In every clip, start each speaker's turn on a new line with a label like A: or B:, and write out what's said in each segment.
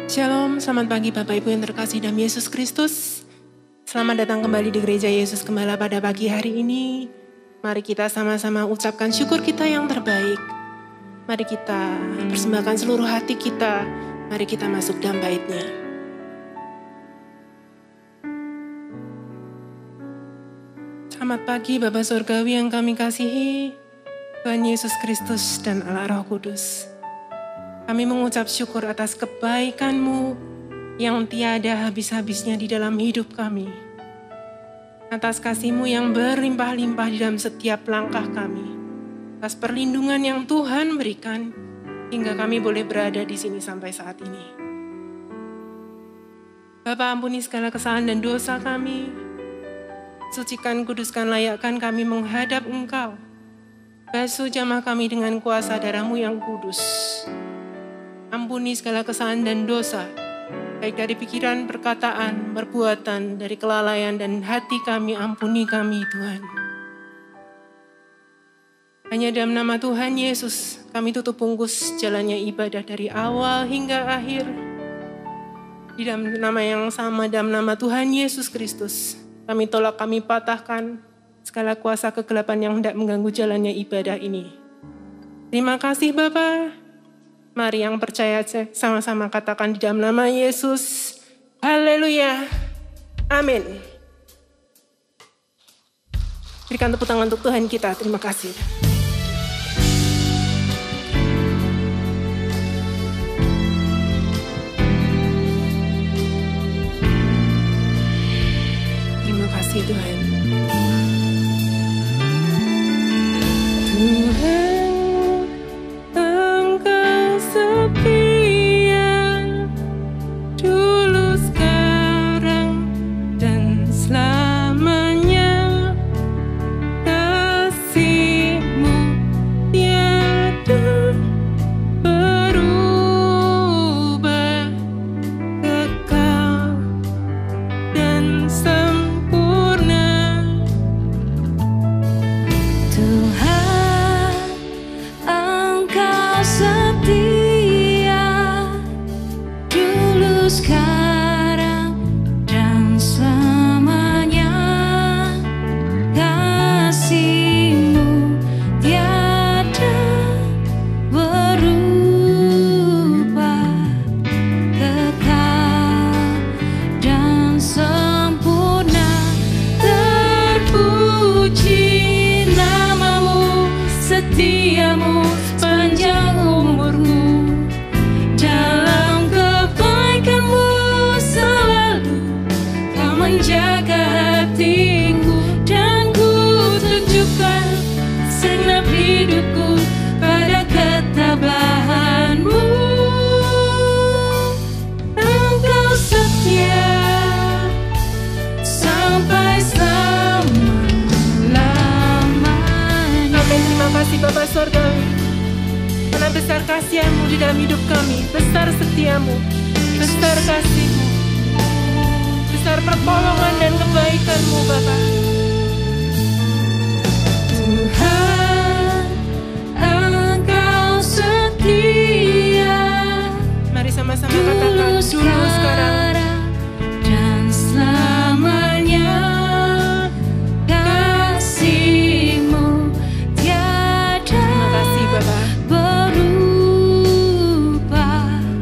A: Shalom, selamat pagi Bapak Ibu yang terkasih dalam Yesus Kristus. Selamat datang kembali di Gereja Yesus Gembala pada pagi hari ini. Mari kita sama-sama ucapkan syukur kita yang terbaik. Mari kita persembahkan seluruh hati kita. Mari kita masuk dalam bait-Nya. Selamat pagi Bapa Surgawi yang kami kasihi, Tuhan Yesus Kristus dan Allah Roh Kudus. Kami mengucap syukur atas kebaikan-Mu yang tiada habis-habisnya di dalam hidup kami. Atas kasih-Mu yang berlimpah-limpah di dalam setiap langkah kami. Atas perlindungan yang Tuhan berikan hingga kami boleh berada di sini sampai saat ini. Bapa, ampuni segala kesalahan dan dosa kami. Sucikan, kuduskan, layakkan kami menghadap Engkau. Basuh jamah kami dengan kuasa darah-Mu yang kudus. Ampuni segala kesalahan dan dosa, baik dari pikiran, perkataan, perbuatan, dari kelalaian dan hati kami, ampuni kami Tuhan. Hanya dalam nama Tuhan Yesus, kami tutup bungkus jalannya ibadah dari awal hingga akhir. Di dalam nama yang sama, dalam nama Tuhan Yesus Kristus, kami tolak, kami patahkan segala kuasa kegelapan yang hendak mengganggu jalannya ibadah ini. Terima kasih Bapa. Mari yang percaya sama-sama katakan di dalam nama Yesus. Haleluya. Amin. Berikan tepuk tangan untuk Tuhan kita. Terima kasih. Terima kasih Tuhan. Tuhan, Bapa Surgawi, karena besar kasih-Mu di dalam hidup kami, besar setia-Mu, besar kasih-Mu, besar pertolongan dan kebaikan-Mu Bapa. Tuhan, Engkau setia. Mari sama-sama katakan dulu, sekarang, dan selamanya.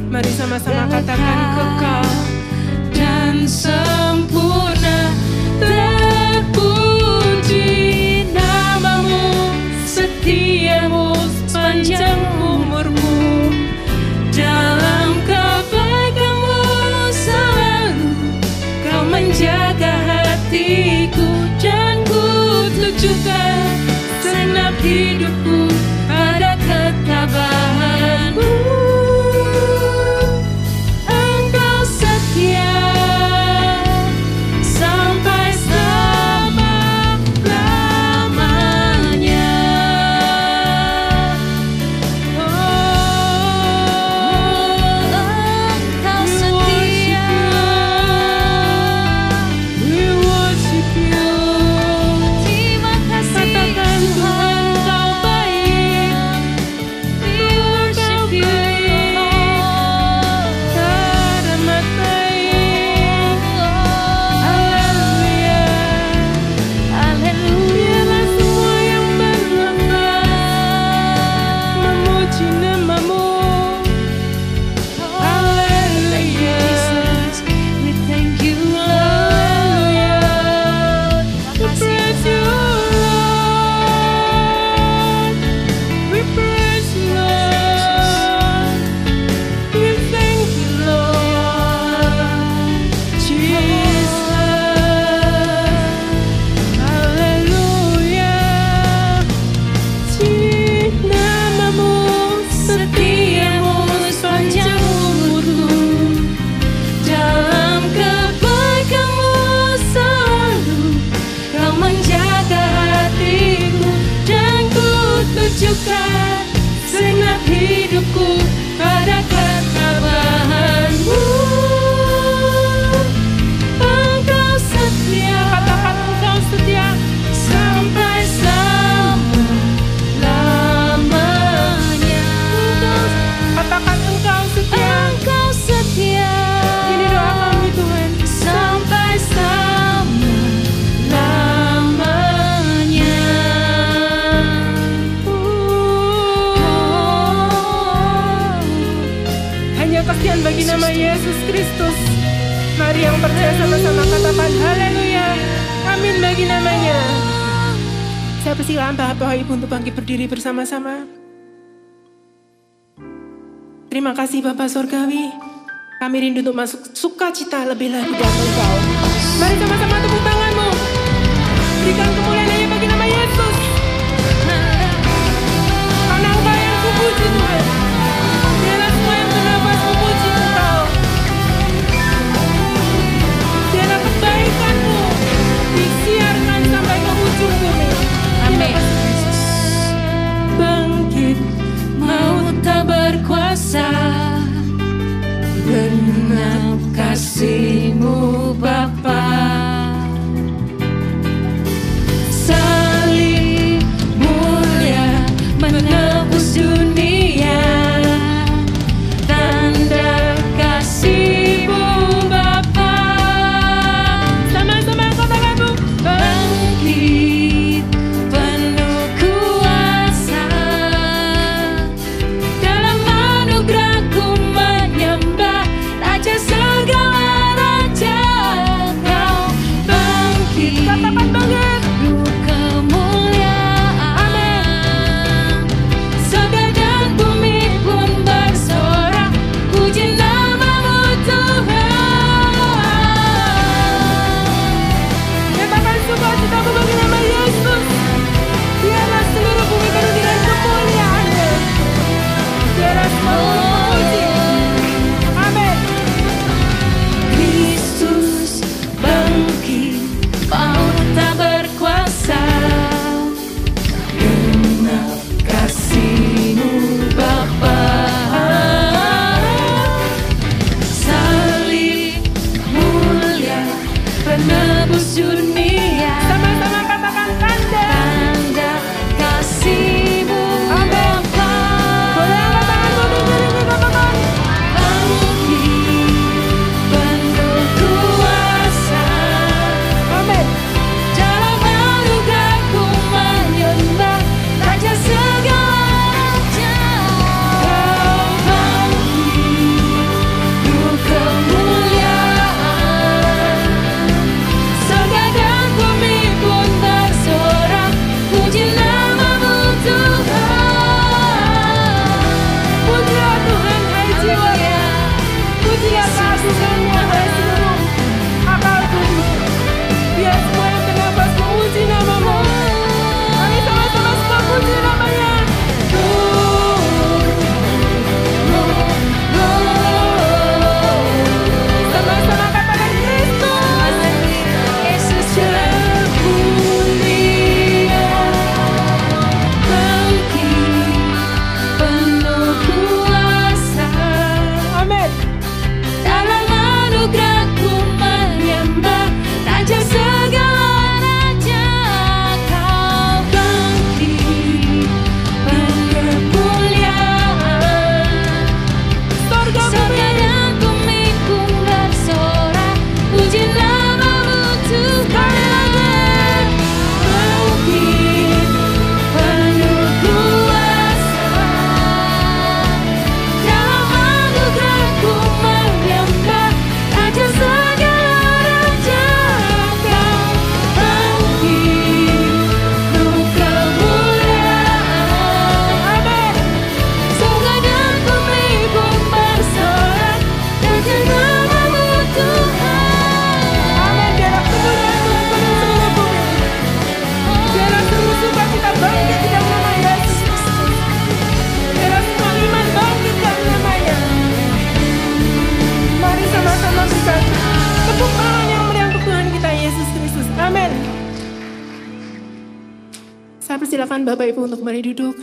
A: Mari sama-sama katakan kekal dan sempurna. nama Yesus Kristus. Mari yang percaya sama-sama katakan haleluya. Amin bagi namanya. Saya persilakan Bapak Ibu untuk bangkit berdiri bersama-sama. Terima kasih Bapak Surgawi. Kami rindu untuk masuk sukacita lebih lagi dalam Engkau. Mari sama-sama tepuk tanganmu. Berikan kemuliaan hanya bagi nama Yesus. Karena Engkau yang kupuji Tuhan. Biarlah semua yang bernafas memuji Engkau. Biarlah kebaikan-Mu disiarkan sampai ke ujung bumi. Amin.
B: Bangkit, maut tak berkuasa, genap kasih-Mu Bapa. Salib mulia menebus dunia, tanda kasih-Mu Bapa.
A: Sama-sama katakan Bu.
B: Bangkit penuh kuasa, dalam anugerah-Ku menyembah Raja segala raja. Kau bangkit,
A: Katakan bangkit.
B: penuh kemuliaan. Surga dan bumi pun bersorak, puji nama-Mu Tuhan.
A: Nyatakan sukacitaku bagi nama Yesus. Biarlah seluruh bumi penuh dengan kemuliaan-Nya. Biarlah semua memuji. Amin.
B: Kristus bangkit, maut tak berkuasa, genap kasih-Mu Bapa. Salib mulia penebus dunia,
A: Sama-sama katakan tanda.
B: tanda kasih-Mu Bapa.
A: Boleh angkat tanganmu tinggi-tinggi katakan.
B: Bangkit penuh kuasa,
A: Amin.
B: dalam anugerah-Ku menyembah Raja segala raja. Kau bangkit penuh kemuliaan, surga dan bumi pun bersorak, puji nama-Mu Tuhan.
A: Pujilah Tuhan, hai jiwaku. Pujilah keagungan-Nya, hai seluruh akal tubuh. Biar semua yang bernafas memuji nama-Mu. Mari sama-sama semua puji nama-Nya. Sama-sama katakan Kristus.
B: Yesus terpulia, bangkit penuh kuasa,
A: Amin.
B: dalam anugerah-Ku menyembah Raja segala raja. Kau bangkit penuh kemuliaan,
A: Surga
B: surga dan bumi pun bersorak, puji nama-Mu Tuhan. Bangkit penuh kuasa, dalam anugerah-Ku menyembah Raja segala raja. Kau bangkit penuh kemuliaan, surga dan bumi pun bersorak, puji nama-Mu Tuhan.
A: Amin. Biarlah kemuliaan Tuhan penuhi seluruh bumi. Biarlah seluruh sukacita bangkit di dalam nama Yesus. Biarlah semua iman bangkit di dalam nama-Nya. Mari sama-sama berikan tepuk tangan yang meriah untuk Tuhan kita Yesus Kristus. Amin. Saya persilakan Bapak Ibu untuk mari duduk.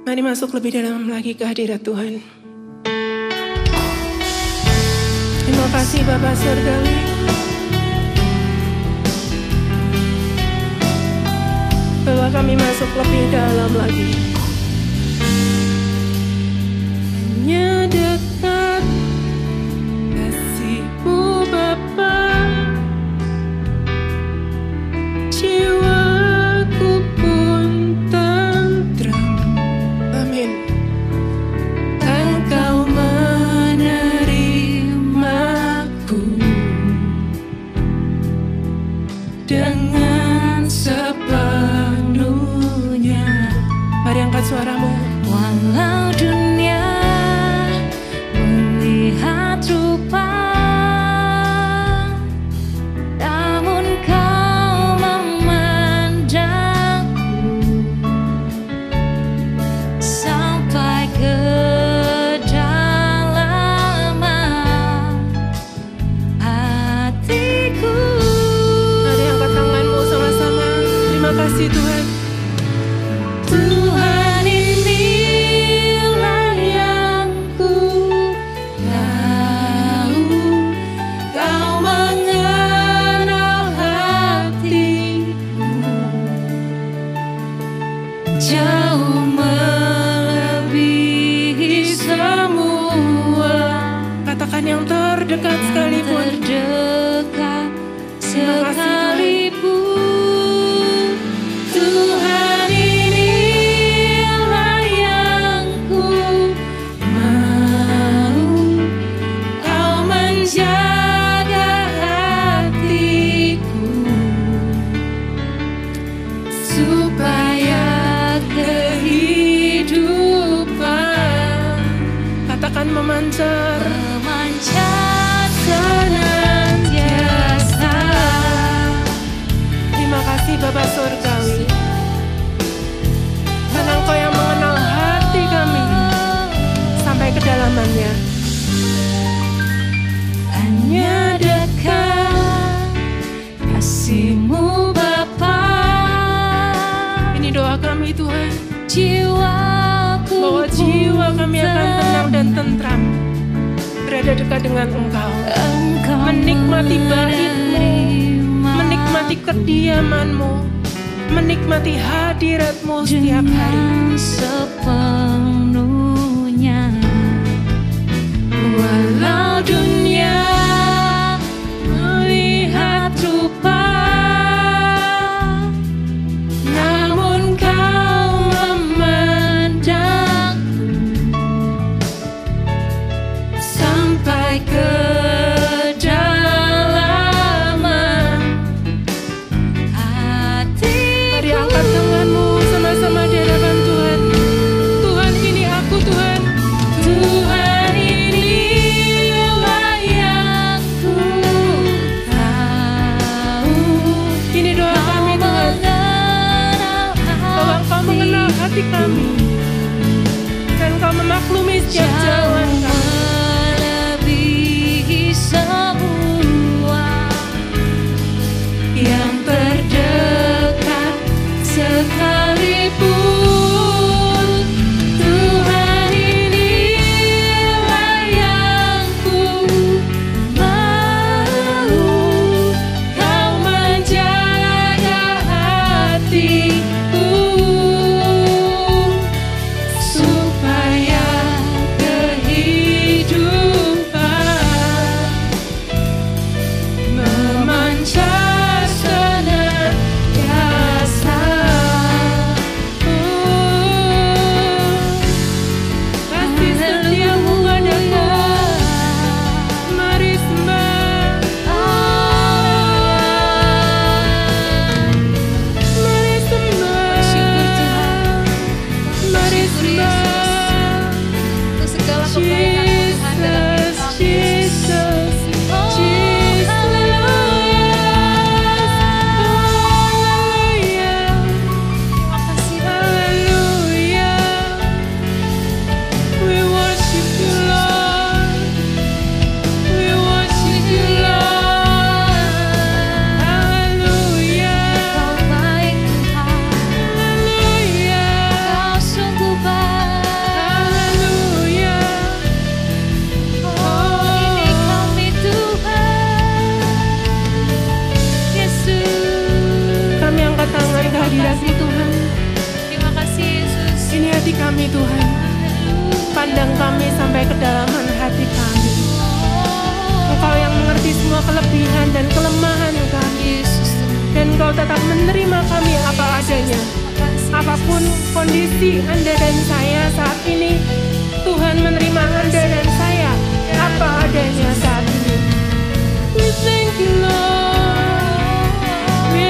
A: Mari masuk lebih dalam lagi ke hadirat Tuhan. Terima kasih Bapak Surgawi. Bawa kami masuk lebih dalam lagi. Hanya dekat kasih-Mu Bapa, jiwaku pun tentram. Amin.
B: dengan sepenuhnya.
A: Mari angkat suaramu.
B: Walau dunia melihat rupa, namun kau memandangku sampai kedalaman hatiku.
A: Mari angkat tanganmu sama-sama. Terima kasih Tuhan.
B: Tuhan, inilah yang ku tahu, kau mengenal hatiku jauh melebihi semua.
A: Katakan yang terdekat sekalipun.
B: Terdekat sekalipun. Tuhan, inilah yang ku mau, kau menjaga hatiku supaya kehidupan
A: Katakan memancar.
B: memancar senantiasa.
A: Terima kasih Bapa Surgawi. Karena Engkau yang mengenal hati kami sampai kedalamannya.
B: Hanya dekat kasih-Mu Bapa.
A: Ini doa kami Tuhan.
B: Jiwaku
A: Bahwa jiwa kami akan tenang dan tentram berada dekat dengan Engkau.
B: Engkau
A: Menikmati bait-Mu,
B: menerima
A: menikmati kediaman-Mu, menikmati hadirat-Mu setiap hari.
B: dengan sepenuhnya. Walau dunia melihat rupa, namun kau memandangku sampai kedalaman hatiku.
A: Mari angkat tanganmu sama-sama di hadapan Tuhan. Tuhan, ini aku Tuhan.
B: Tuhan, inilah yang ku tahu,
A: Ini doa kami Tuhan. Bahwa Engkau mengenal hati kami. Dan Engkau memaklumi setiap jalan kami.
B: melebihi semua yang terdekat sekalipun. Tuhan, inilah yang ku mau, kau menjaga hatiku supaya kehidupan memancar senantiasa.
A: Kasih setiamu padaku. Mari sembah. Mari sembah.
B: Syukur Tuhan.
A: Mari
B: Syukur
A: sembah.
B: Untuk segala kebaikan Tuhan dalam hidup kami.
A: Jesus,
B: Oh,
A: Jesus. Hallelujah.
B: Terima kasih Tuhan.
A: Hallelujah. We worship you, Lord. We worship you, Lord. Hallelujah.
B: Kau baik Tuhan,
A: Hallelujah.
B: Kau sungguh baik.
A: Hallelujah.
B: Oh, ini kami Tuhan Yesus.
A: Kami angkat tangan ke hadirat-Mu Tuhan.
B: Terima kasih Yesus.
A: Ini hati kami Tuhan. Pandang kami sampai kedalaman hati kami. Engkau yang mengerti semua kelebihan dan kelemahan kami.
B: Yesus
A: Dan Engkau tetap menerima kami apa adanya. Apapun kondisi Anda dan saya saat ini, Tuhan menerima Anda dan saya apa adanya saat ini. We thank you Lord. We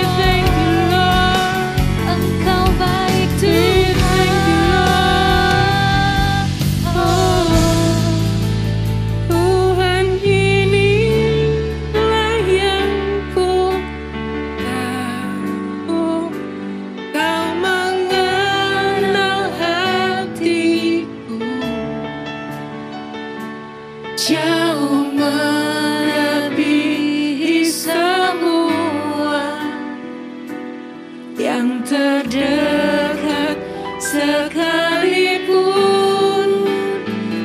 A: yang terdekat sekalipun.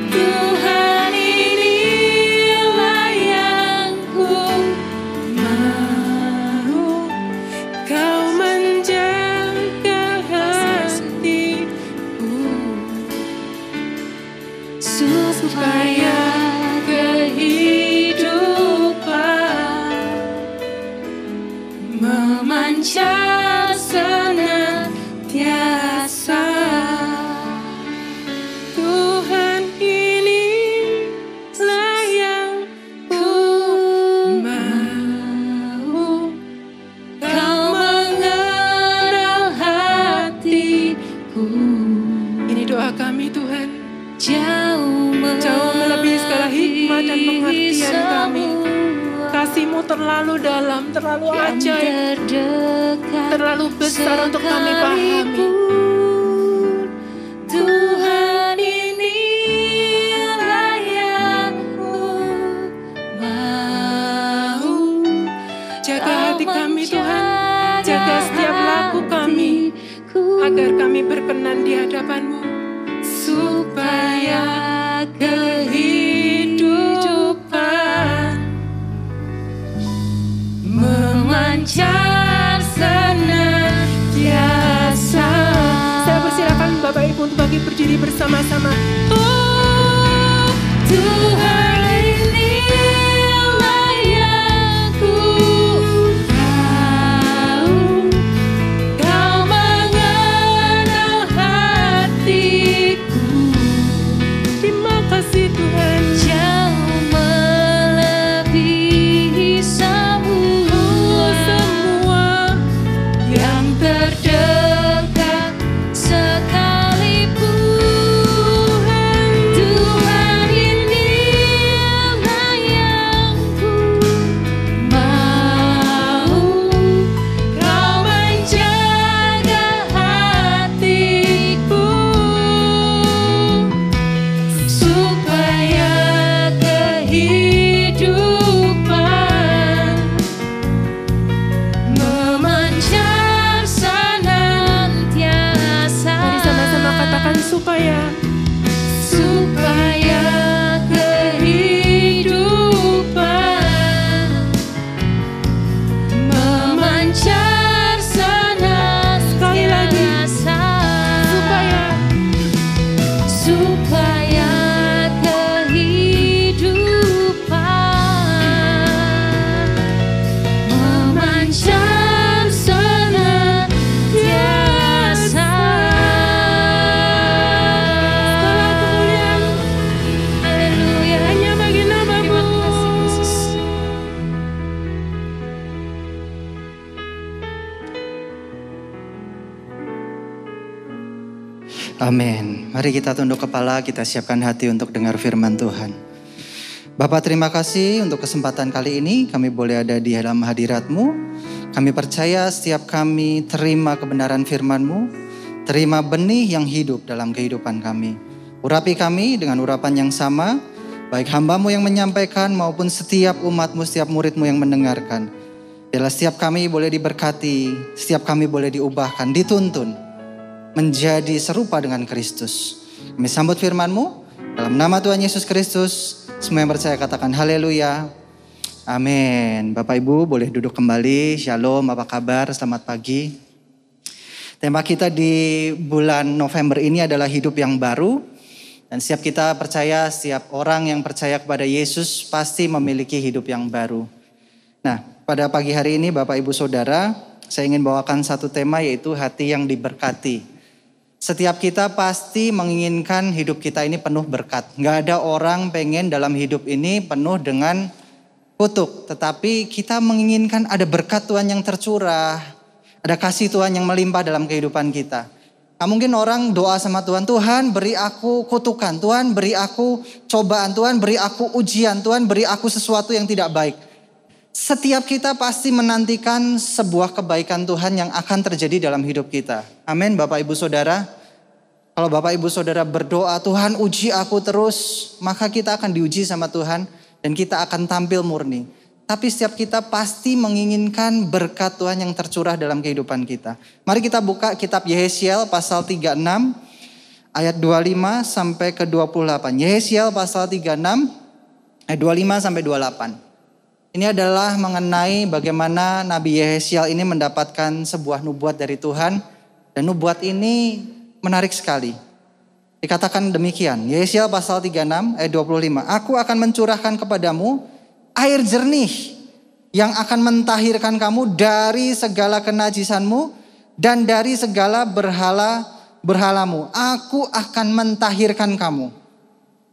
A: Tuhan, inilah yang ku mau, Kau menjaga hatiku supaya kehidupan memancar senantiasa. Tuhan, inilah yang ku mau, Kau mengenal hatiku. Ini doa kami, Tuhan. Jauh melebihi segala hikmat dan pengertian kami. Kasih-Mu terlalu dalam, terlalu ajaib, terlalu besar untuk kami pahami. Tuhan, inilah yang ku mau. Jaga hati kami, Tuhan. Jaga setiap laku kami, agar kami berkenan di hadapan-Mu, supaya kehidupan memancar senantiasa. Saya persilakan Bapak Ibu untuk bagi berdiri bersama-sama. Oh, Tuhan, inilah yang ku tahu, Kau mengenal hatiku. Terima kasih, Tuhan. Jauh melebihi semua yang terdekat sekalipun. Tuhan, inilah yang ku mau, Kau menjaga hatiku supaya kehidupan memancar senantiasa. Mari sama-sama katakan supaya kehidupan memancar senantiasa. Sekali lagi, supaya kehidupan memancar senantiasa. Segala kemuliaan, haleluya, hanya bagi nama-Mu.
C: Amin. Mari kita tunduk kepala, kita siapkan hati untuk dengar firman Tuhan. Bapak, terima kasih untuk kesempatan kali ini kami boleh ada di dalam hadirat-Mu. Kami percaya setiap kami terima kebenaran firman-Mu, terima benih yang hidup dalam kehidupan kami. Urapi kami dengan urapan yang sama, baik hamba-Mu yang menyampaikan maupun setiap umat-Mu, setiap murid-Mu yang mendengarkan. Biarlah setiap kami boleh diberkati, setiap kami boleh diubahkan, dituntun menjadi serupa dengan Kristus. Kami sambut firman-Mu dalam nama Tuhan Yesus Kristus. Semua yang percaya katakan haleluya. Amin. Bapak Ibu boleh duduk kembali. Shalom, apa kabar? Selamat pagi. Tema kita di bulan November ini adalah hidup yang baru. Dan setiap kita percaya, setiap orang yang percaya kepada Yesus pasti memiliki hidup yang baru. Nah, pada pagi hari ini Bapak Ibu Saudara, saya ingin bawakan satu tema, yaitu hati yang diberkati. Setiap kita pasti menginginkan hidup kita ini penuh berkat. Nggak ada orang pengen dalam hidup ini penuh dengan kutuk. Tetapi kita menginginkan ada berkat Tuhan yang tercurah. Ada kasih Tuhan yang melimpah dalam kehidupan kita. Nah, mungkin orang doa sama Tuhan, Tuhan beri aku kutukan, Tuhan beri aku cobaan, Tuhan beri aku ujian, Tuhan beri aku sesuatu yang tidak baik. Setiap kita pasti menantikan sebuah kebaikan Tuhan yang akan terjadi dalam hidup kita. Amin Bapak Ibu Saudara. Kalau Bapak Ibu Saudara berdoa, Tuhan uji aku terus, maka kita akan diuji sama Tuhan dan kita akan tampil murni. Tapi setiap kita pasti menginginkan berkat Tuhan yang tercurah dalam kehidupan kita. Mari kita buka kitab Yehezkiel pasal 36 ayat 25 sampai ke 28. Yehezkiel pasal 36 ayat 25 sampai 28. Ini adalah mengenai bagaimana Nabi Yehezkiel ini mendapatkan sebuah nubuat dari Tuhan. Dan nubuat ini menarik sekali. Dikatakan demikian, Yehezkiel pasal 36 ayat 25. Aku akan mencurahkan kepadamu air jernih yang akan mentahirkan kamu dari segala kenajisanmu dan dari segala berhalamu. Aku akan mentahirkan kamu.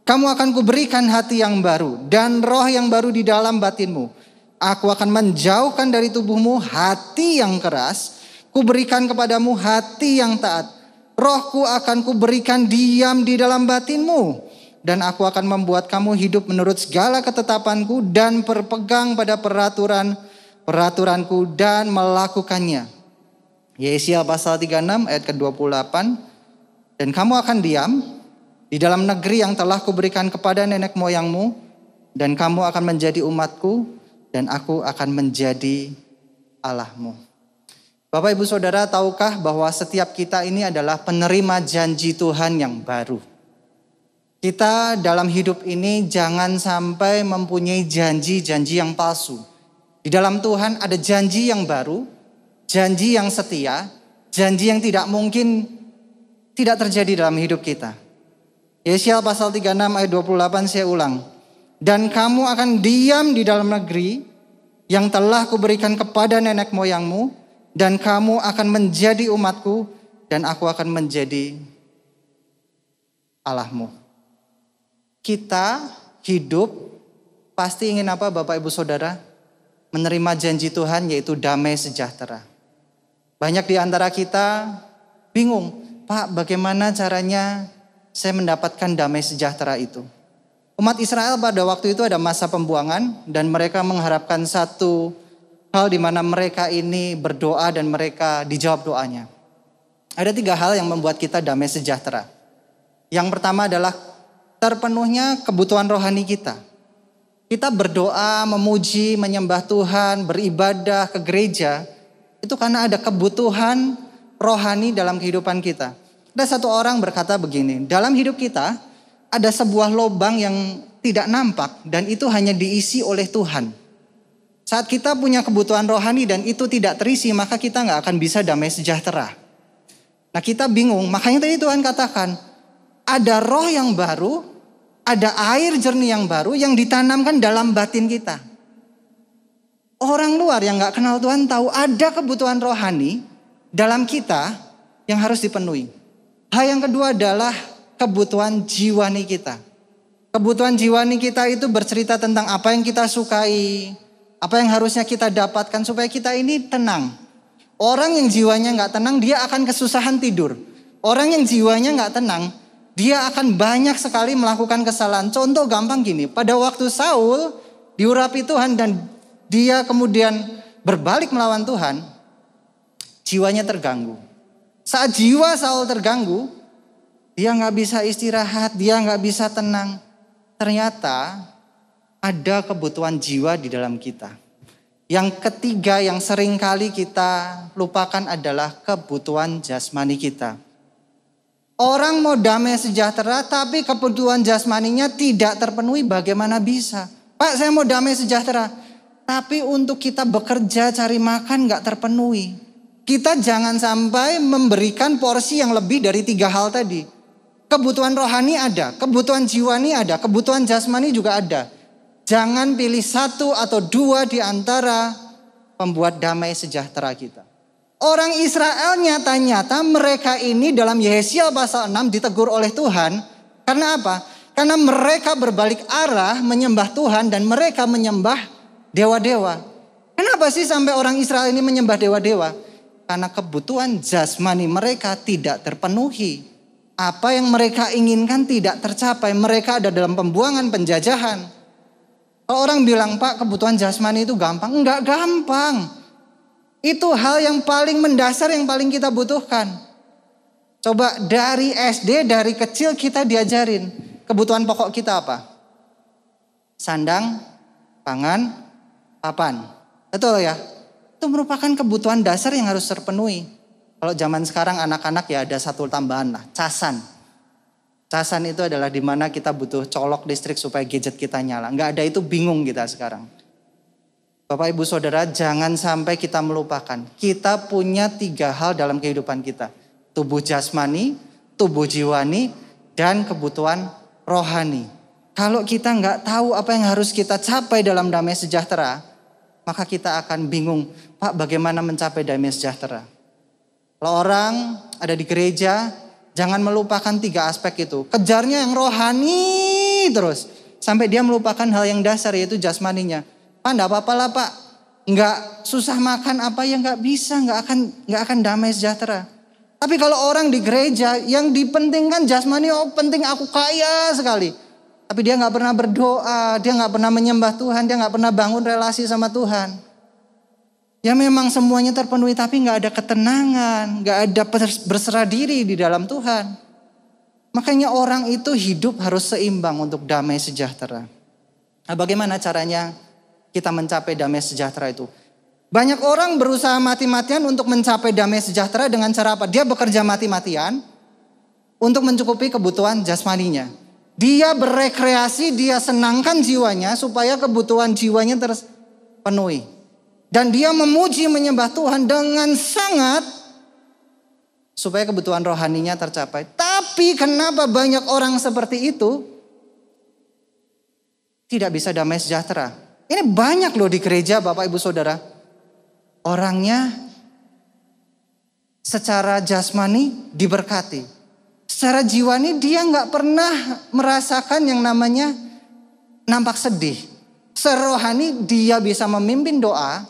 C: Kamu akan kuberikan hati yang baru dan roh yang baru di dalam batinmu. Aku akan menjauhkan dari tubuhmu hati yang keras. Kuberikan kepadamu hati yang taat. Rohku akan kuberikan diam di dalam batinmu. Dan aku akan membuat kamu hidup menurut segala ketetapanku dan berpegang pada peraturanku dan melakukannya. Yehezkiel pasal 36 ayat ke-28. Dan kamu akan diam di dalam negeri yang telah kuberikan kepada nenek moyangmu. Dan kamu akan menjadi umatku dan aku akan menjadi Allahmu. Bapak ibu saudara, tahukah bahwa setiap kita ini adalah penerima janji Tuhan yang baru? Kita dalam hidup ini jangan sampai mempunyai janji-janji yang palsu. Di dalam Tuhan ada janji yang baru, janji yang setia, janji yang tidak mungkin tidak terjadi dalam hidup kita. Yehezkiel pasal 36 ayat 28 saya ulang. Dan kamu akan diam di dalam negeri yang telah kuberikan kepada nenek moyangmu, dan kamu akan menjadi umatku, dan aku akan menjadi Allahmu. Kita hidup pasti ingin apa Bapak Ibu Saudara? Menerima janji Tuhan yaitu damai sejahtera. Banyak di antara kita bingung, Pak bagaimana caranya saya mendapatkan damai sejahtera itu? Umat Israel pada waktu itu ada masa pembuangan dan mereka mengharapkan satu hal di mana mereka ini berdoa dan mereka dijawab doanya. Ada 3 hal yang membuat kita damai sejahtera. Yang pertama adalah terpenuhnya kebutuhan rohani kita. Kita berdoa, memuji, menyembah Tuhan, beribadah ke gereja. Itu karena ada kebutuhan rohani dalam kehidupan kita. Ada satu orang berkata begini, dalam hidup kita ada sebuah lubang yang tidak nampak dan itu hanya diisi oleh Tuhan. Saat kita punya kebutuhan rohani dan itu tidak terisi, maka kita gak akan bisa damai sejahtera. Nah kita bingung, makanya tadi Tuhan katakan, ada roh yang baru, ada air jernih yang baru yang ditanamkan dalam batin kita. Orang luar yang gak kenal Tuhan tahu ada kebutuhan rohani dalam kita yang harus dipenuhi. Hal yang kedua adalah kebutuhan jiwani kita. Kebutuhan jiwani kita itu bercerita tentang apa yang kita sukai, apa yang harusnya kita dapatkan supaya kita ini tenang. Orang yang jiwanya gak tenang dia akan kesusahan tidur. Orang yang jiwanya gak tenang dia akan banyak sekali melakukan kesalahan. Contoh gampang gini, pada waktu Saul diurapi Tuhan dan dia kemudian berbalik melawan Tuhan, jiwanya terganggu. Saat jiwa Saul terganggu, dia gak bisa istirahat, dia gak bisa tenang. Ternyata ada kebutuhan jiwa di dalam kita. Yang ketiga yang sering kali kita lupakan adalah kebutuhan jasmani kita. Orang mau damai sejahtera tapi kebutuhan jasmaninya tidak terpenuhi, bagaimana bisa? Pak saya mau damai sejahtera tapi untuk kita bekerja cari makan gak terpenuhi. Kita jangan sampai memberikan porsi yang lebih dari 3 hal tadi. Kebutuhan rohani ada, kebutuhan jiwani ada, kebutuhan jasmani juga ada. Jangan pilih 1 atau 2 di antara pembuat damai sejahtera kita. Orang Israel nyata-nyata mereka ini dalam Yehezkiel pasal 6 ditegur oleh Tuhan. Karena apa? Karena mereka berbalik arah menyembah Tuhan dan mereka menyembah dewa-dewa. Kenapa sih sampai orang Israel ini menyembah dewa-dewa? Karena kebutuhan jasmani mereka tidak terpenuhi. Apa yang mereka inginkan tidak tercapai. Mereka ada dalam pembuangan, penjajahan. Kalau orang bilang, Pak kebutuhan jasmani itu gampang. Enggak gampang. Itu hal yang paling mendasar yang paling kita butuhkan. Coba dari SD, dari kecil kita diajarin. Kebutuhan pokok kita apa? Sandang, pangan, papan. Betul ya? Itu merupakan kebutuhan dasar yang harus terpenuhi. Kalau zaman sekarang anak-anak ya ada satu tambahan lah, casan. Casan itu adalah di mana kita butuh colok listrik supaya gadget kita nyala. Nggak ada itu bingung kita sekarang. Bapak Ibu Saudara, jangan sampai kita melupakan. Kita punya 3 hal dalam kehidupan kita. Tubuh jasmani, tubuh jiwani, dan kebutuhan rohani. Kalau kita nggak tahu apa yang harus kita capai dalam damai sejahtera, maka kita akan bingung, Pak, bagaimana mencapai damai sejahtera? Kalau orang ada di gereja, jangan melupakan 3 aspek itu. Kejarnya yang rohani terus. Sampai dia melupakan hal yang dasar, yaitu jasmaninya. Pak, enggak apa-apa lah Pak. Enggak susah makan apa yang enggak bisa, enggak akan damai sejahtera. Tapi kalau orang di gereja yang dipentingkan jasmani, oh penting aku kaya sekali. Tapi dia enggak pernah berdoa, dia enggak pernah menyembah Tuhan, dia enggak pernah bangun relasi sama Tuhan. Ya memang semuanya terpenuhi tapi enggak ada ketenangan, enggak ada berserah diri di dalam Tuhan. Makanya orang itu hidup harus seimbang untuk damai sejahtera. Nah, bagaimana caranya kita mencapai damai sejahtera itu? Banyak orang berusaha mati-matian untuk mencapai damai sejahtera dengan cara apa? Dia bekerja mati-matian untuk mencukupi kebutuhan jasmaninya. Dia berekreasi, dia senangkan jiwanya supaya kebutuhan jiwanya terpenuhi. Dan dia memuji menyembah Tuhan dengan sangat supaya kebutuhan rohaninya tercapai. Tapi kenapa banyak orang seperti itu tidak bisa damai sejahtera? Ini banyak loh di gereja Bapak Ibu Saudara. Orangnya secara jasmani diberkati. Secara jiwani dia gak pernah merasakan yang namanya nampak sedih. Secara rohani dia bisa memimpin doa.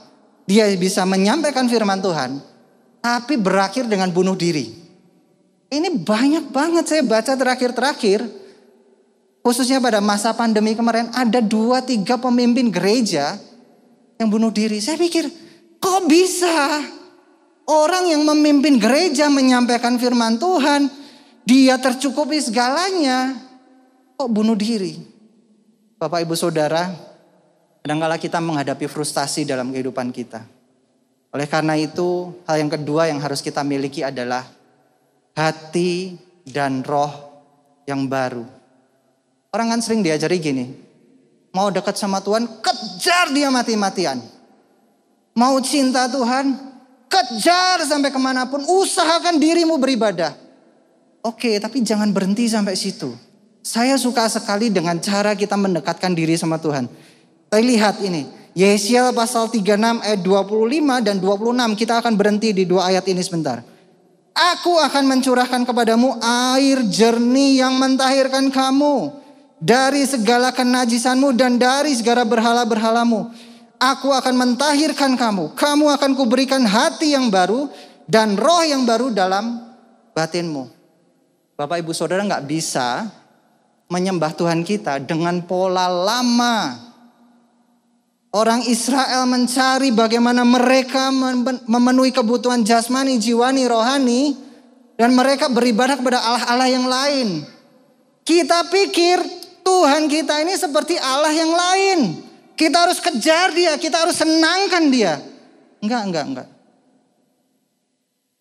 C: Dia bisa menyampaikan firman Tuhan. Tapi berakhir dengan bunuh diri. Ini banyak banget saya baca terakhir-terakhir. Khususnya pada masa pandemi kemarin ada 2-3 pemimpin gereja yang bunuh diri. Saya pikir kok bisa orang yang memimpin gereja menyampaikan firman Tuhan, dia tercukupi segalanya, kok bunuh diri? Bapak Ibu Saudara, kadang-kala kita menghadapi frustasi dalam kehidupan kita. Oleh karena itu hal yang kedua yang harus kita miliki adalah hati dan roh yang baru. Orang kan sering diajari gini, mau dekat sama Tuhan, kejar dia mati-matian. Mau cinta Tuhan, kejar sampai kemanapun, usahakan dirimu beribadah. Oke, tapi jangan berhenti sampai situ. Saya suka sekali dengan cara kita mendekatkan diri sama Tuhan. Kita lihat ini, Yesaya pasal 36 ayat 25 dan 26, kita akan berhenti di 2 ayat ini sebentar. Aku akan mencurahkan kepadamu air jernih yang mentahirkan kamu dari segala kenajisanmu dan dari segala berhala-berhalamu. Aku akan mentahirkan kamu. Kamu akan kuberikan hati yang baru dan roh yang baru dalam batinmu. Bapak Ibu Saudara gak bisa menyembah Tuhan kita dengan pola lama. Orang Israel mencari bagaimana mereka memenuhi kebutuhan jasmani, jiwani, rohani. Dan mereka beribadah kepada Allah-Allah yang lain. Kita pikir Tuhan kita ini seperti Allah yang lain. Kita harus kejar dia, kita harus senangkan dia. Enggak.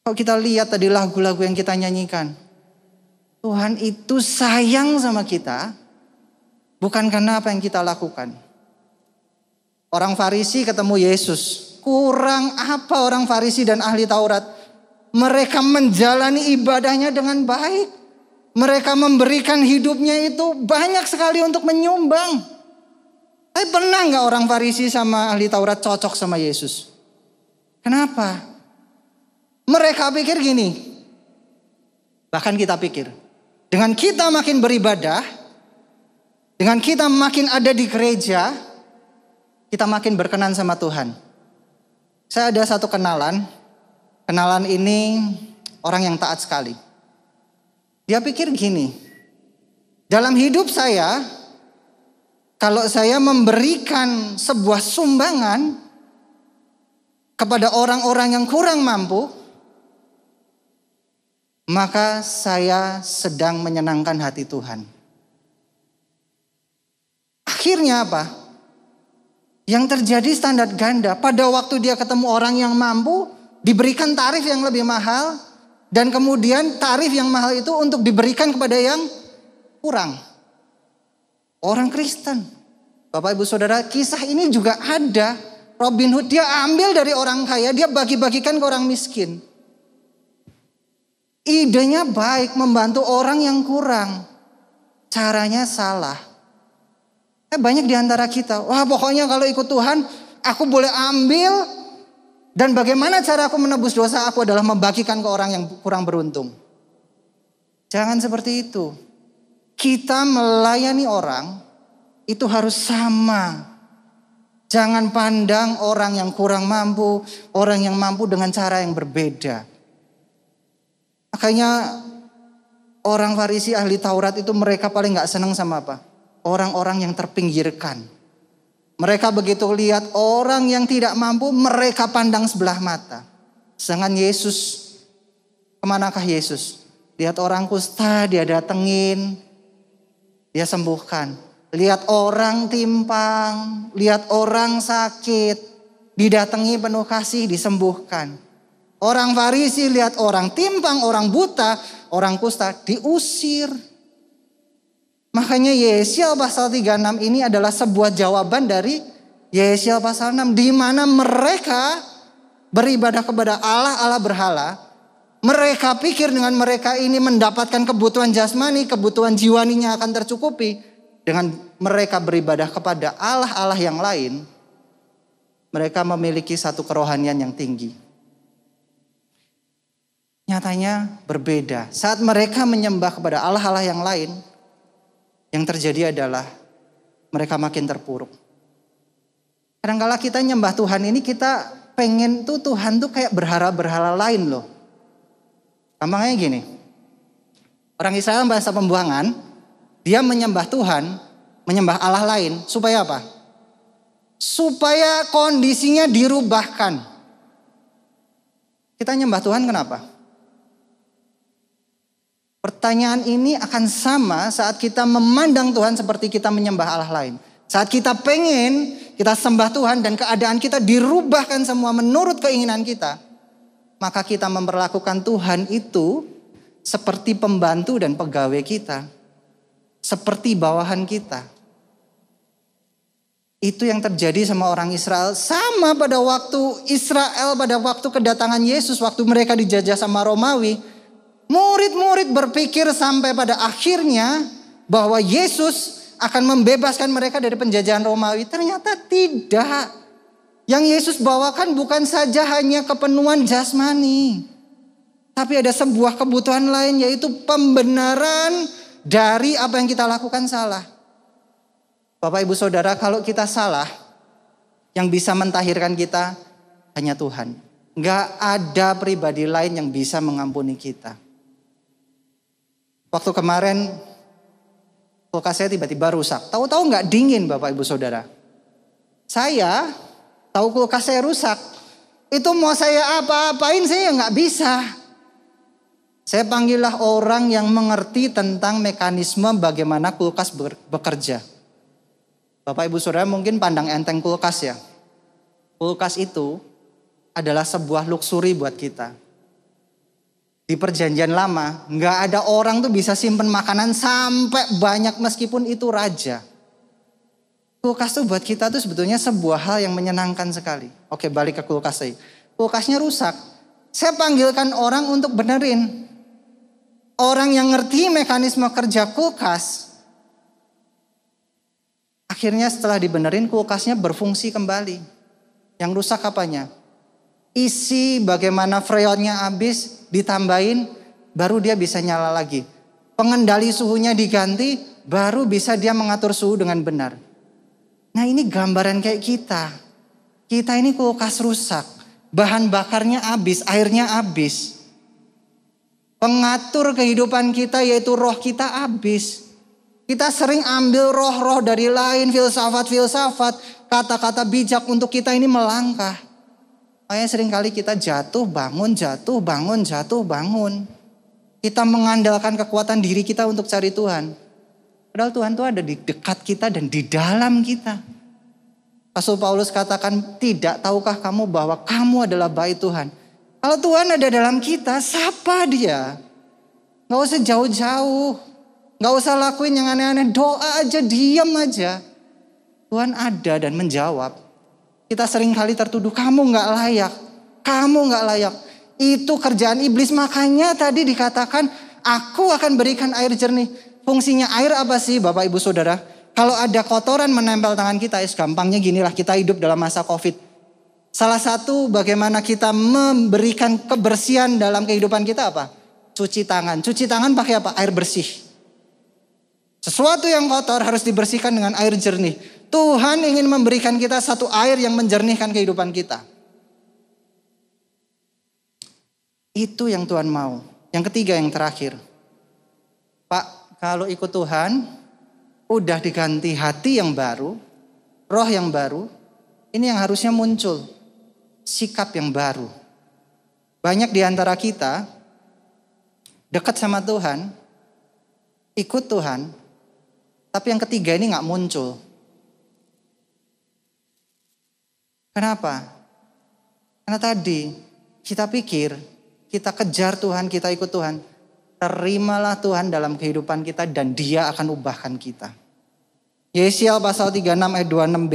C: Kalau kita lihat tadi lagu-lagu yang kita nyanyikan. Tuhan itu sayang sama kita. Bukan karena apa yang kita lakukan. Orang Farisi ketemu Yesus. Kurang apa orang Farisi dan ahli Taurat? Mereka menjalani ibadahnya dengan baik. Mereka memberikan hidupnya itu banyak sekali untuk menyumbang. Tapi pernah gak orang Farisi sama ahli Taurat cocok sama Yesus? Kenapa? Mereka pikir gini. Bahkan kita pikir. Dengan kita makin beribadah. Dengan kita makin ada di gereja. Kita makin berkenan sama Tuhan. Saya ada satu kenalan. Kenalan ini orang yang taat sekali. Dia pikir gini, dalam hidup saya, kalau saya memberikan sebuah sumbangan kepada orang-orang yang kurang mampu, maka saya sedang menyenangkan hati Tuhan. Akhirnya apa? Yang terjadi standar ganda. Pada waktu dia ketemu orang yang mampu, diberikan tarif yang lebih mahal. Dan kemudian tarif yang mahal itu untuk diberikan kepada yang kurang. Orang Kristen. Bapak Ibu Saudara, kisah ini juga ada. Robin Hood dia ambil dari orang kaya, dia bagi-bagikan ke orang miskin. Idenya baik, membantu orang yang kurang. Caranya salah. Banyak di antara kita, wah pokoknya kalau ikut Tuhan, aku boleh ambil. Dan bagaimana cara aku menebus dosa aku adalah membagikan ke orang yang kurang beruntung. Jangan seperti itu. Kita melayani orang, itu harus sama. Jangan pandang orang yang kurang mampu, orang yang mampu dengan cara yang berbeda. Makanya orang Farisi ahli Taurat itu mereka paling gak senang sama apa? Orang-orang yang terpinggirkan. Mereka begitu lihat orang yang tidak mampu, mereka pandang sebelah mata. Sedangkan Yesus, kemanakah Yesus? Lihat orang kusta, dia datengin, dia sembuhkan. Lihat orang timpang, lihat orang sakit, didatangi penuh kasih, disembuhkan. Orang Farisi lihat orang timpang, orang buta, orang kusta, diusir. Makanya Yesaya pasal 36 ini adalah sebuah jawaban dari Yesaya pasal 6. Di mana mereka beribadah kepada Allah berhala. Mereka pikir dengan mereka ini mendapatkan kebutuhan jasmani, kebutuhan jiwaninya akan tercukupi. Dengan mereka beribadah kepada Allah yang lain, mereka memiliki satu kerohanian yang tinggi. Nyatanya berbeda. Saat mereka menyembah kepada Allah yang lain, yang terjadi adalah mereka makin terpuruk. Kadang-kala kita nyembah Tuhan ini kita pengen tuh Tuhan tuh kayak berhala-berhala lain loh. Gampangnya gini. Orang Israel bahasa pembuangan, dia menyembah Tuhan, menyembah Allah lain supaya apa? Supaya kondisinya dirubahkan. Kita nyembah Tuhan kenapa? Pertanyaan ini akan sama saat kita memandang Tuhan seperti kita menyembah Allah lain. Saat kita pengen kita sembah Tuhan dan keadaan kita dirubahkan semua menurut keinginan kita, maka kita memperlakukan Tuhan itu seperti pembantu dan pegawai kita, seperti bawahan kita. Itu yang terjadi sama orang Israel. Sama pada waktu Israel, pada waktu kedatangan Yesus, waktu mereka dijajah sama Romawi. Murid-murid berpikir sampai pada akhirnya bahwa Yesus akan membebaskan mereka dari penjajahan Romawi. Ternyata tidak. Yang Yesus bawakan bukan saja hanya kepenuhan jasmani. Tapi ada sebuah kebutuhan lain, yaitu pembenaran dari apa yang kita lakukan salah. Bapak Ibu Saudara, kalau kita salah, yang bisa mentahirkan kita hanya Tuhan. Gak ada pribadi lain yang bisa mengampuni kita. Waktu kemarin kulkas saya tiba-tiba rusak. Tahu-tahu gak dingin Bapak Ibu Saudara. Saya tahu kulkas saya rusak. Itu mau saya apa-apain saya gak bisa. Saya panggillah orang yang mengerti tentang mekanisme bagaimana kulkas bekerja. Bapak Ibu Saudara mungkin pandang enteng kulkas ya. Kulkas itu adalah sebuah luksuri buat kita. Di perjanjian lama gak ada orang tuh bisa simpen makanan sampai banyak meskipun itu raja. Kulkas tuh buat kita tuh sebetulnya sebuah hal yang menyenangkan sekali. Oke, balik ke kulkas saya. Kulkasnya rusak. Saya panggilkan orang untuk benerin. Orang yang ngerti mekanisme kerja kulkas. Akhirnya setelah dibenerin kulkasnya berfungsi kembali. Yang rusak apanya? Isi bagaimana freonnya habis ditambahin baru dia bisa nyala lagi. Pengendali suhunya diganti baru bisa dia mengatur suhu dengan benar. Nah ini gambaran kayak kita. Kita ini kulkas rusak. Bahan bakarnya habis, airnya habis. Pengatur kehidupan kita yaitu roh kita habis. Kita sering ambil roh-roh dari lain, filsafat-filsafat, kata-kata bijak untuk kita ini melangkah. Makanya seringkali kita jatuh, bangun, jatuh, bangun, jatuh, bangun. Kita mengandalkan kekuatan diri kita untuk cari Tuhan. Padahal Tuhan itu ada di dekat kita dan di dalam kita. Rasul Paulus katakan, tidak tahukah kamu bahwa kamu adalah bait Tuhan? Kalau Tuhan ada dalam kita, sapa dia. Gak usah jauh-jauh. Gak usah lakuin yang aneh-aneh. Doa aja, diam aja. Tuhan ada dan menjawab. Kita sering kali tertuduh, kamu gak layak. Kamu gak layak. Itu kerjaan iblis. Makanya tadi dikatakan, aku akan berikan air jernih. Fungsinya air apa sih Bapak Ibu Saudara? Kalau ada kotoran menempel tangan kita, gampangnya ginilah, kita hidup dalam masa COVID. Salah satu bagaimana kita memberikan kebersihan dalam kehidupan kita apa? Cuci tangan. Cuci tangan pakai apa? Air bersih. Sesuatu yang kotor harus dibersihkan dengan air jernih. Tuhan ingin memberikan kita satu air yang menjernihkan kehidupan kita. Itu yang Tuhan mau. Yang ketiga, yang terakhir. Pak, kalau ikut Tuhan, udah diganti hati yang baru, roh yang baru, ini yang harusnya muncul. Sikap yang baru. Banyak di antara kita dekat sama Tuhan, ikut Tuhan, tapi yang ketiga ini gak muncul. Kenapa? Karena tadi kita pikir, kita kejar Tuhan, kita ikut Tuhan. Terimalah Tuhan dalam kehidupan kita dan Dia akan ubahkan kita. Yesaya pasal 36 ayat 26b.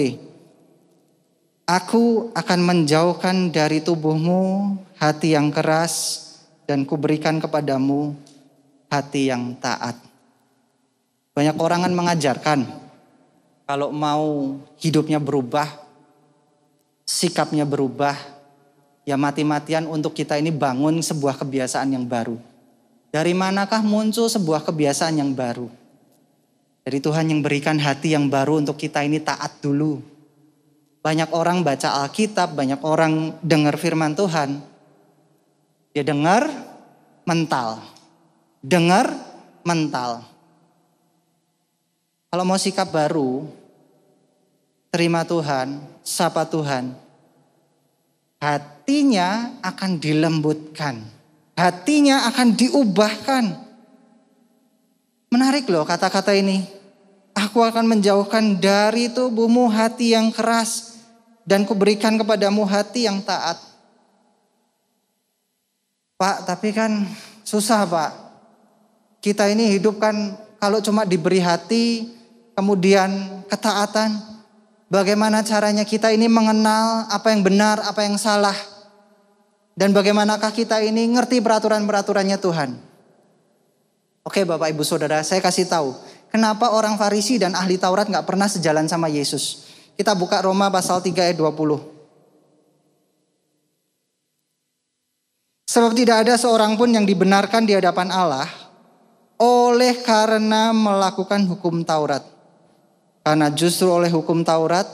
C: Aku akan menjauhkan dari tubuhmu hati yang keras dan kuberikan kepadamu hati yang taat. Banyak orang kan mengajarkan kalau mau hidupnya berubah, sikapnya berubah, ya mati-matian untuk kita ini bangun sebuah kebiasaan yang baru. Dari manakah muncul sebuah kebiasaan yang baru? Dari Tuhan yang berikan hati yang baru untuk kita ini taat dulu. Banyak orang baca Alkitab, banyak orang dengar firman Tuhan. Dia dengar, mental. Dengar, mental. Kalau mau sikap baru, terima Tuhan, sapa Tuhan. Hatinya akan dilembutkan. Hatinya akan diubahkan. Menarik loh kata-kata ini. Aku akan menjauhkan dari tubuhmu hati yang keras dan kuberikan kepadamu hati yang taat. Pak, tapi kan susah Pak. Kita ini hidup kan kalau cuma diberi hati, kemudian ketaatan. Bagaimana caranya kita ini mengenal apa yang benar, apa yang salah. Dan bagaimanakah kita ini ngerti peraturan-peraturannya Tuhan. Oke Bapak Ibu Saudara, saya kasih tahu. Kenapa orang Farisi dan ahli Taurat gak pernah sejalan sama Yesus? Kita buka Roma pasal 3 ayat 20. Sebab tidak ada seorang pun yang dibenarkan di hadapan Allah oleh karena melakukan hukum Taurat. Karena justru oleh hukum Taurat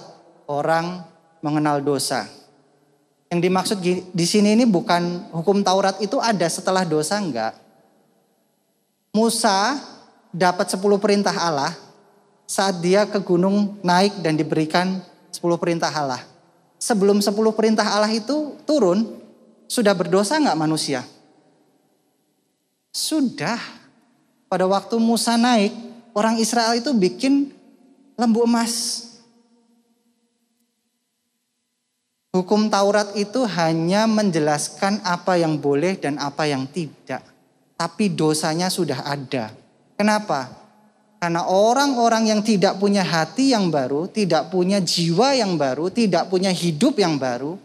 C: orang mengenal dosa. Yang dimaksud di sini ini bukan hukum Taurat itu ada setelah dosa, enggak. Musa dapat 10 perintah Allah saat dia ke gunung naik dan diberikan 10 perintah Allah. Sebelum 10 perintah Allah itu turun, sudah berdosa enggak manusia? Sudah. Pada waktu Musa naik, orang Israel itu bikin lembu emas. Hukum Taurat itu hanya menjelaskan apa yang boleh dan apa yang tidak. Tapi dosanya sudah ada. Kenapa? Karena orang-orang yang tidak punya hati yang baru, tidak punya jiwa yang baru, tidak punya hidup yang baru,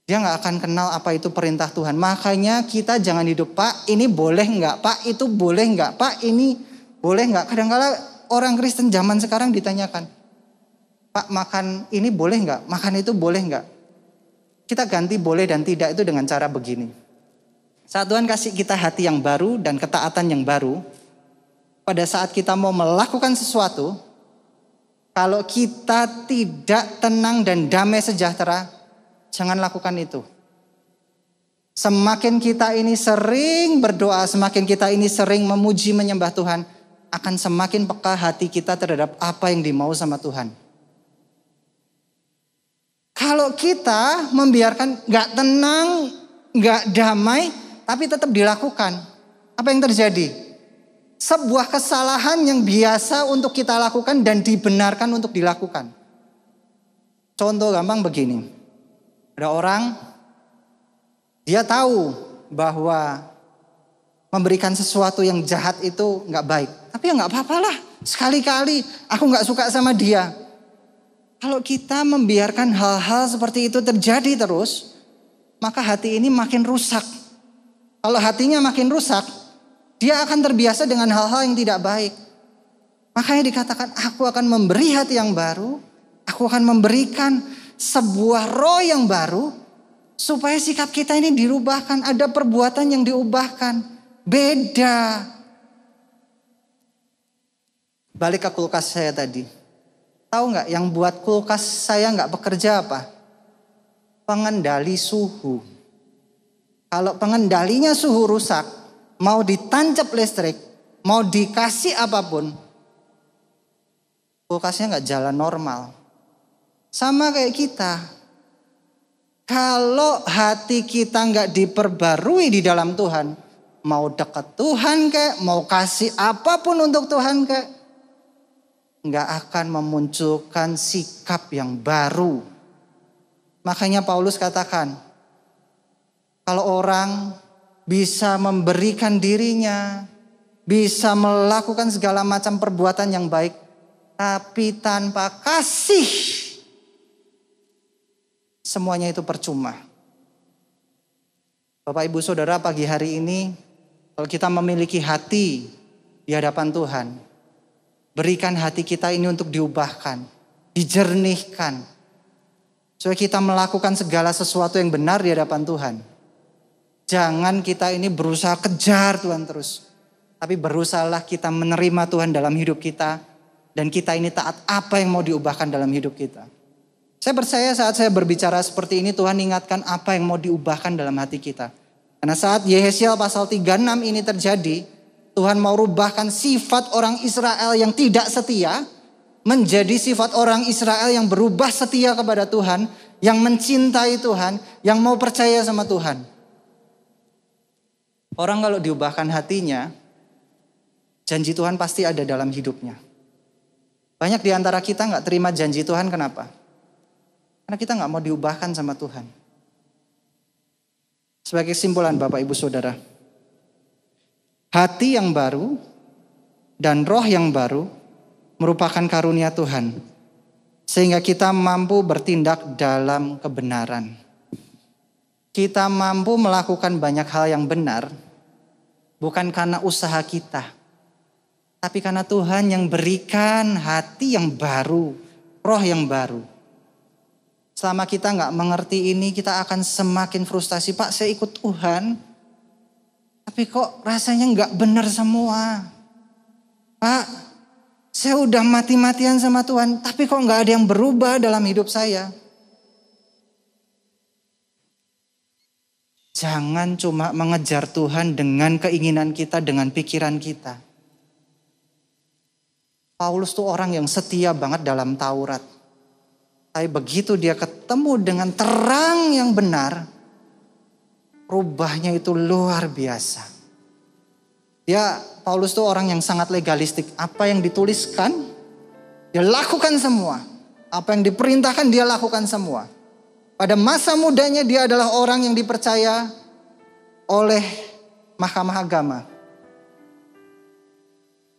C: dia gak akan kenal apa itu perintah Tuhan. Makanya kita jangan hidup, Pak ini boleh gak? Pak itu boleh gak? Pak ini boleh gak? Kadang-kadang orang Kristen zaman sekarang ditanyakan, Pak makan ini boleh gak? Makan itu boleh gak? Kita ganti boleh dan tidak itu dengan cara begini. Saat Tuhan kasih kita hati yang baru dan ketaatan yang baru, pada saat kita mau melakukan sesuatu, kalau kita tidak tenang dan damai sejahtera, jangan lakukan itu. Semakin kita ini sering berdoa, semakin kita ini sering memuji menyembah Tuhan, akan semakin peka hati kita terhadap apa yang dimau sama Tuhan. Kalau kita membiarkan gak tenang, gak damai, tapi tetap dilakukan, apa yang terjadi? Sebuah kesalahan yang biasa untuk kita lakukan dan dibenarkan untuk dilakukan. Contoh gampang begini. Ada orang, dia tahu bahwa memberikan sesuatu yang jahat itu nggak baik. Tapi ya nggak apa-apa lah. Sekali-kali aku nggak suka sama dia. Kalau kita membiarkan hal-hal seperti itu terjadi terus, maka hati ini makin rusak. Kalau hatinya makin rusak, dia akan terbiasa dengan hal-hal yang tidak baik. Makanya dikatakan, aku akan memberi hati yang baru. Aku akan memberikan sebuah roh yang baru. Supaya sikap kita ini dirubahkan. Ada perbuatan yang diubahkan. Beda. Balik ke kulkas saya tadi. Tahu nggak yang buat kulkas saya nggak bekerja apa? Pengendali suhu. Kalau pengendalinya suhu rusak, mau ditancap listrik, mau dikasih apapun, kulkasnya nggak jalan normal. Sama kayak kita. Kalau hati kita nggak diperbarui di dalam Tuhan, mau dekat Tuhan kek, mau kasih apapun untuk Tuhan kek, nggak akan memunculkan sikap yang baru. Makanya Paulus katakan, kalau orang bisa memberikan dirinya, bisa melakukan segala macam perbuatan yang baik, tapi tanpa kasih, semuanya itu percuma. Bapak Ibu Saudara, pagi hari ini kalau kita memiliki hati di hadapan Tuhan, berikan hati kita ini untuk diubahkan, dijernihkan, supaya kita melakukan segala sesuatu yang benar di hadapan Tuhan. Jangan kita ini berusaha kejar Tuhan terus, tapi berusahalah kita menerima Tuhan dalam hidup kita, dan kita ini taat apa yang mau diubahkan dalam hidup kita. Saya percaya saat saya berbicara seperti ini, Tuhan ingatkan apa yang mau diubahkan dalam hati kita. Karena saat Yehezkiel pasal 36 ini terjadi, Tuhan mau rubahkan sifat orang Israel yang tidak setia, menjadi sifat orang Israel yang berubah setia kepada Tuhan, yang mencintai Tuhan, yang mau percaya sama Tuhan. Orang kalau diubahkan hatinya, janji Tuhan pasti ada dalam hidupnya. Banyak di antara kita gak terima janji Tuhan, kenapa? Karena kita gak mau diubahkan sama Tuhan. Sebagai kesimpulan Bapak Ibu Saudara, hati yang baru dan roh yang baru merupakan karunia Tuhan. Sehingga kita mampu bertindak dalam kebenaran. Kita mampu melakukan banyak hal yang benar. Bukan karena usaha kita. Tapi karena Tuhan yang berikan hati yang baru. Roh yang baru. Selama kita gak mengerti ini, kita akan semakin frustasi. Pak, saya ikut Tuhan, tapi kok rasanya gak benar semua. Pak, saya udah mati-matian sama Tuhan, tapi kok gak ada yang berubah dalam hidup saya. Jangan cuma mengejar Tuhan dengan keinginan kita, dengan pikiran kita. Paulus tuh orang yang setia banget dalam Taurat. Tapi begitu dia ketemu dengan terang yang benar, rubahnya itu luar biasa. Paulus tuh orang yang sangat legalistik. Apa yang dituliskan, dia lakukan semua. Apa yang diperintahkan, dia lakukan semua. Pada masa mudanya dia adalah orang yang dipercaya oleh Mahkamah Agama.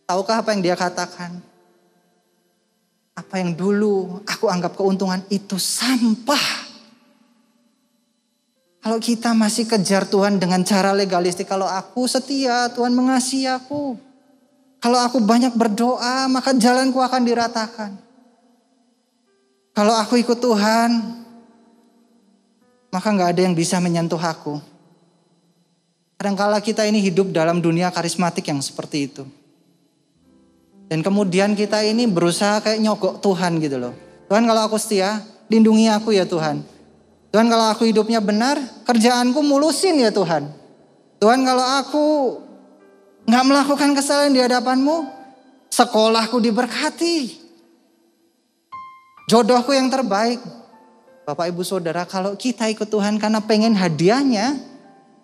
C: Tahukah apa yang dia katakan? Apa yang dulu aku anggap keuntungan itu sampah. Kalau kita masih kejar Tuhan dengan cara legalistik, kalau aku setia, Tuhan mengasihi aku. Kalau aku banyak berdoa, maka jalanku akan diratakan. Kalau aku ikut Tuhan, maka gak ada yang bisa menyentuh aku. Kadang-kala kita ini hidup dalam dunia karismatik yang seperti itu. Dan kemudian kita ini berusaha kayak nyogok Tuhan gitu loh. Tuhan, kalau aku setia, lindungi aku ya Tuhan. Tuhan, kalau aku hidupnya benar, kerjaanku mulusin ya Tuhan. Tuhan, kalau aku gak melakukan kesalahan di hadapan-Mu, sekolahku diberkati. Jodohku yang terbaik. Bapak Ibu Saudara, kalau kita ikut Tuhan karena pengen hadiahnya,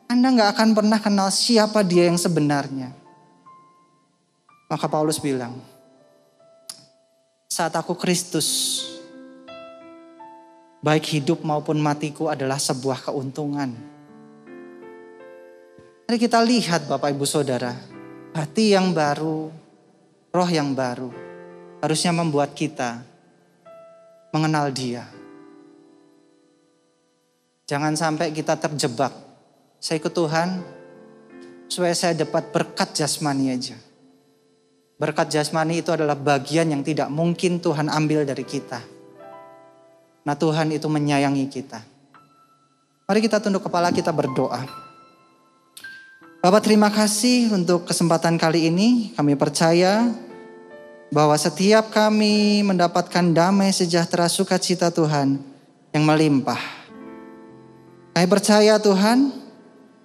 C: Anda gak akan pernah kenal siapa dia yang sebenarnya. Maka Paulus bilang, saat aku Kristus, baik hidup maupun matiku adalah sebuah keuntungan. Mari kita lihat Bapak Ibu Saudara, hati yang baru, roh yang baru harusnya membuat kita mengenal Dia. Jangan sampai kita terjebak. Saya ikut Tuhan supaya saya dapat berkat jasmani aja. Berkat jasmani itu adalah bagian yang tidak mungkin Tuhan ambil dari kita. Nah, Tuhan itu menyayangi kita. Mari kita tunduk kepala, kita berdoa. Bapak, terima kasih untuk kesempatan kali ini. Kami percaya bahwa setiap kami mendapatkan damai sejahtera sukacita Tuhan yang melimpah. Kami percaya Tuhan,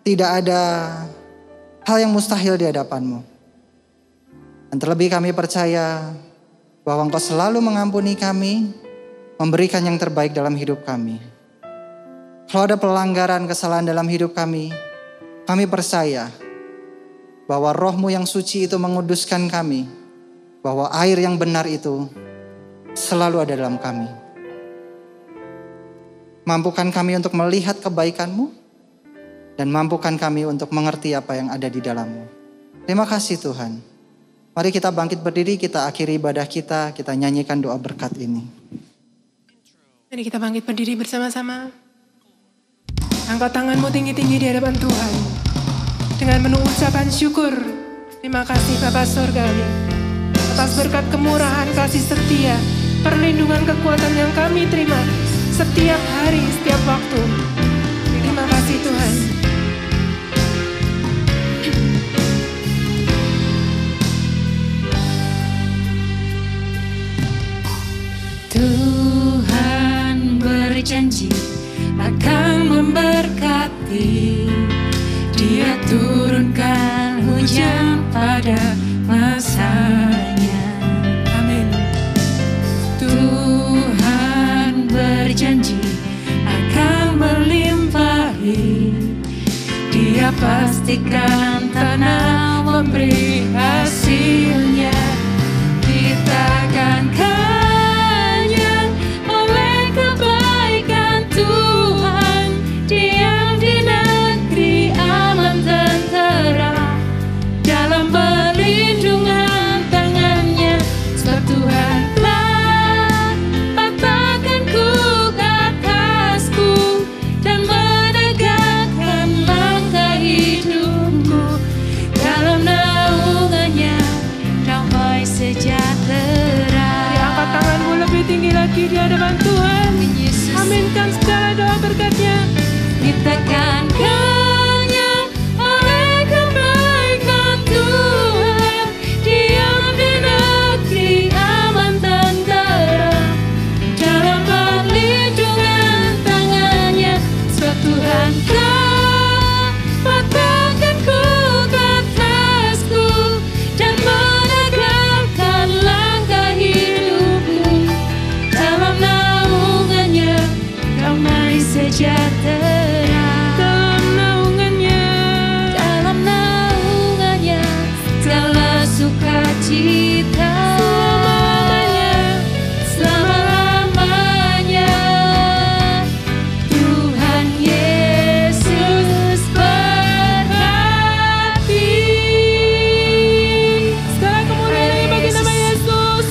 C: tidak ada hal yang mustahil di hadapan-Mu. Dan terlebih kami percaya bahwa Engkau selalu mengampuni kami, memberikan yang terbaik dalam hidup kami. Kalau ada pelanggaran, kesalahan dalam hidup kami percaya bahwa Roh-Mu yang suci itu menguduskan kami, bahwa air yang benar itu selalu ada dalam kami. Mampukan kami untuk melihat kebaikan-Mu, dan mampukan kami untuk mengerti apa yang ada di dalam-Mu. Terima kasih Tuhan. Mari kita bangkit berdiri, kita akhiri ibadah kita nyanyikan doa berkat ini.
A: Mari kita bangkit berdiri bersama-sama. Angkat tanganmu tinggi-tinggi di hadapan Tuhan. Dengan penuh ucapan syukur. Terima kasih Bapa Surgawi. Atas berkat kemurahan, kasih setia, perlindungan, kekuatan yang kami terima setiap hari, setiap waktu. Terima kasih Tuhan.
B: Tuhan berjanji akan memberkati. Dia turunkan hujan pada masanya.
A: Amin.
B: Tuhan berjanji akan melimpahi. Dia pastikan tanah memberi hasilnya. Kita akan kenyang oleh kebaikan Tuhan. Diam di negeri aman tentera, dalam perlindungan tangannya. Sebab Tuhan telah patahkan kuk atasku dan menegakkan langkah hidupku. Dalam naungannya damai sejahtera.
A: Angkat tanganmu lebih tinggi lagi di hadapan Tuhan. Aminkan segala doa berkat-Nya.
B: Kita kan kenyang oleh kebaikan Tuhan. Diam di negeri aman tentera, dalam perlindungan tangannya. Sebab Tuhan telah patahkan kuk atasku dan menegakkan langkah hidupku. Dalam naungannya damai sejahtera. Dalam naungannya segala sukacita. Selama-lamanya Tuhan Yesus berkati.
A: Segala kemuliaan bagi nama Yesus.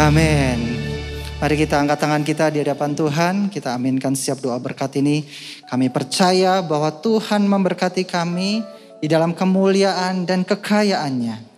C: Amin. Mari kita angkat tangan kita di hadapan Tuhan. Kita aminkan setiap doa berkat ini. Kami percaya bahwa Tuhan memberkati kami di dalam kemuliaan dan kekayaannya.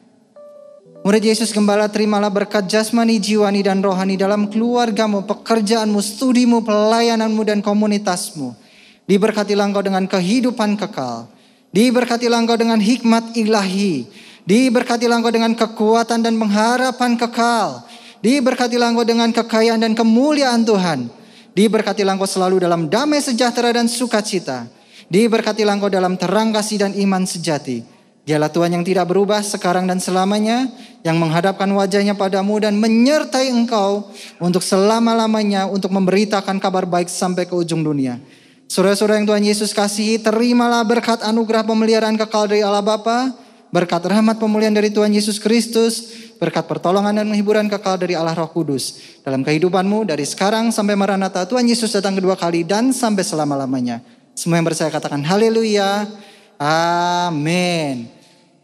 C: Murid Yesus Gembala, terimalah berkat jasmani, jiwani, dan rohani dalam keluargamu, pekerjaanmu, studimu, pelayananmu, dan komunitasmu. Diberkatilah engkau dengan kehidupan kekal. Diberkatilah engkau dengan hikmat ilahi. Diberkatilah engkau dengan kekuatan dan pengharapan kekal. Diberkatilah engkau dengan kekayaan dan kemuliaan Tuhan. Diberkatilah engkau selalu dalam damai sejahtera dan sukacita. Diberkatilah engkau dalam terang kasih dan iman sejati. Dialah Tuhan yang tidak berubah sekarang dan selamanya, yang menghadapkan wajahnya padamu dan menyertai engkau untuk selama-lamanya, untuk memberitakan kabar baik sampai ke ujung dunia. Saudara-saudara yang Tuhan Yesus kasihi, terimalah berkat anugerah pemeliharaan kekal dari Allah Bapa, berkat rahmat pemulihan dari Tuhan Yesus Kristus, berkat pertolongan dan hiburan kekal dari Allah Roh Kudus dalam kehidupanmu dari sekarang sampai Maranatha Tuhan Yesus datang kedua kali dan sampai selama-lamanya. Semua yang percaya katakan haleluya. Amin.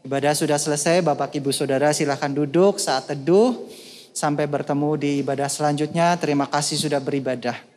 C: Ibadah sudah selesai, Bapak Ibu Saudara silakan duduk saat teduh. Sampai bertemu di ibadah selanjutnya. Terima kasih sudah beribadah.